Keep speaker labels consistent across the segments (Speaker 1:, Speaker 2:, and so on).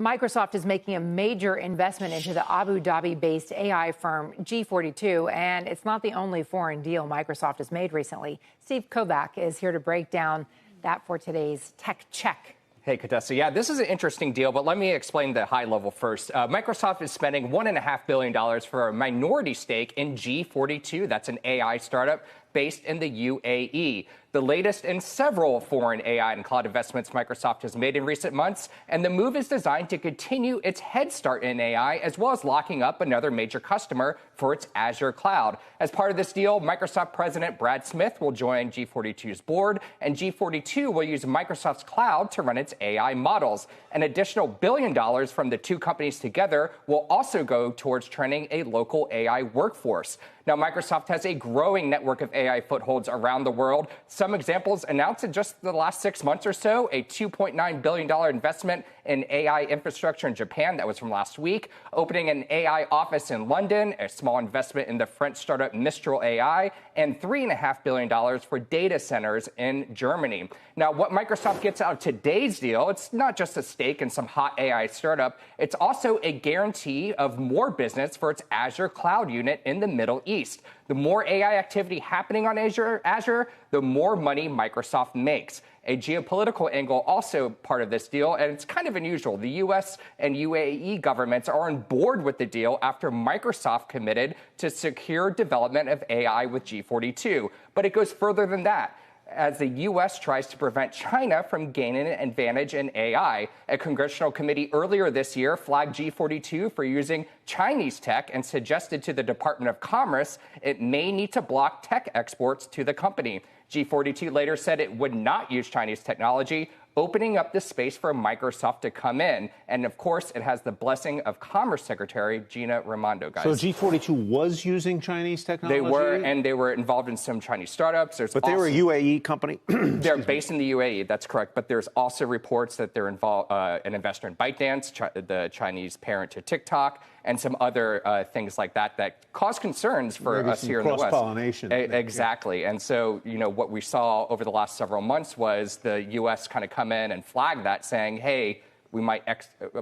Speaker 1: Microsoft is making a major investment into the Abu Dhabi-based AI firm G42, and it's not the only foreign deal Microsoft has made recently. Steve Kovac is here to break down that for today's Tech Check.
Speaker 2: Hey, Contessa. Yeah, this is an interesting deal, but let me explain the high level first. Microsoft is spending $1.5 billion for a minority stake in G42. That's an AI startup based in the UAE. The latest in several foreign AI and cloud investments Microsoft has made in recent months, and the move is designed to continue its head start in AI, as well as locking up another major customer for its Azure cloud. As part of this deal, Microsoft President Brad Smith will join G42's board, and G42 will use Microsoft's cloud to run its AI models. An additional $1 billion from the two companies together will also go towards training a local AI workforce. Now, Microsoft has a growing network of AI footholds around the world. Some examples announced in just the last 6 months or so: a $2.9 billion investment in AI infrastructure in Japan. That was from last week. Opening an AI office in London, a small investment in the French startup Mistral AI, and $3.5 billion for data centers in Germany. Now, what Microsoft gets out of today's deal, it's not just a stake in some hot AI startup. It's also a guarantee of more business for its Azure cloud unit in the Middle East. The more AI activity happening on Azure, the more money Microsoft makes. A geopolitical angle also part of this deal, and it's kind of unusual. The U.S. and UAE governments are on board with the deal after Microsoft committed to secure development of AI with G42. But it goes further than that, as the U.S. tries to prevent China from gaining an advantage in AI. A congressional committee earlier this year flagged G42 for using Chinese tech and suggested to the Department of Commerce it may need to block tech exports to the company. G42 later said it would not use Chinese technology, opening up the space for Microsoft to come in. And of course, it has the blessing of Commerce Secretary Gina Raimondo, guys.
Speaker 3: So G42 was using Chinese technology?
Speaker 2: They were, and they were involved in some Chinese startups.
Speaker 3: But they were a UAE company?
Speaker 2: They're based in the UAE, that's correct. But there's also reports that they're involved, an investor in ByteDance, the Chinese parent to TikTok, and some other things like that that cause concerns for
Speaker 3: Maybe
Speaker 2: us here in the West.
Speaker 3: Cross-pollination.
Speaker 2: Exactly. And so, what we saw over the last several months was the U.S. kind of come in and flag that, saying, hey, we might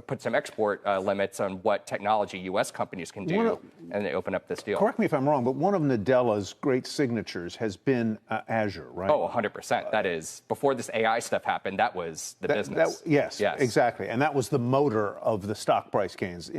Speaker 2: put some export limits on what technology U.S. companies can do, and they open up this deal.
Speaker 3: Correct me if I'm wrong, but one of Nadella's great signatures has been Azure, right?
Speaker 2: Oh, 100%. That is, before this AI stuff happened, that was the business.
Speaker 3: Yes, exactly. And that was the motor of the stock price gains.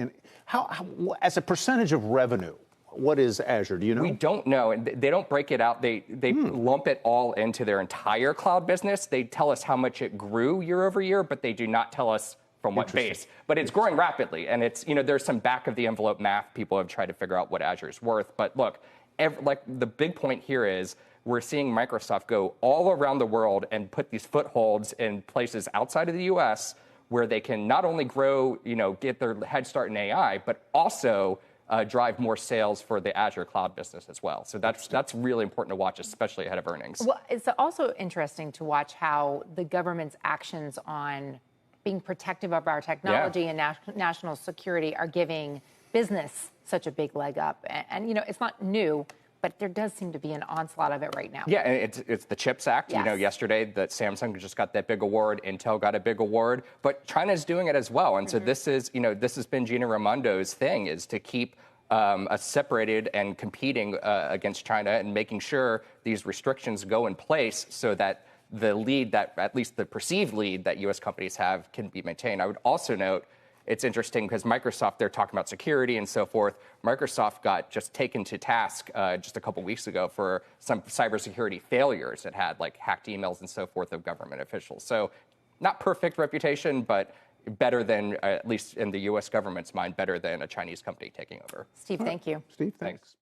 Speaker 3: How, as a percentage of revenue, what is Azure? Do you know?
Speaker 2: We don't know, and they don't break it out. They lump it all into their entire cloud business. They tell us how much it grew year over year, but they do not tell us from what base. But it's growing rapidly, and it's there's some back of the envelope math. People have tried to figure out what Azure is worth. But look, the big point here is we're seeing Microsoft go all around the world and put these footholds in places outside of the U.S. where they can not only grow, get their head start in AI, but also drive more sales for the Azure cloud business as well. So that's really important to watch, especially ahead of earnings.
Speaker 1: Well, it's also interesting to watch how the government's actions on being protective of our technology and national security are giving business such a big leg up. And it's not new, but there does seem to be an onslaught of it right now.
Speaker 2: Yeah, and it's the CHIPS Act.
Speaker 1: Yes.
Speaker 2: Yesterday that Samsung just got that big award, Intel got a big award, but China's doing it as well. And so this is, this has been Gina Raimondo's thing, is to keep us separated and competing against China and making sure these restrictions go in place so that the lead, that at least the perceived lead that U.S. companies have, can be maintained. I would also note, it's interesting because Microsoft, they're talking about security and so forth. Microsoft got just taken to task just a couple weeks ago for some cybersecurity failures it had, like hacked emails and so forth of government officials. So not perfect reputation, but better than, at least in the U.S. government's mind, better than a Chinese company taking over.
Speaker 1: Steve, thank you.
Speaker 3: Steve, thanks.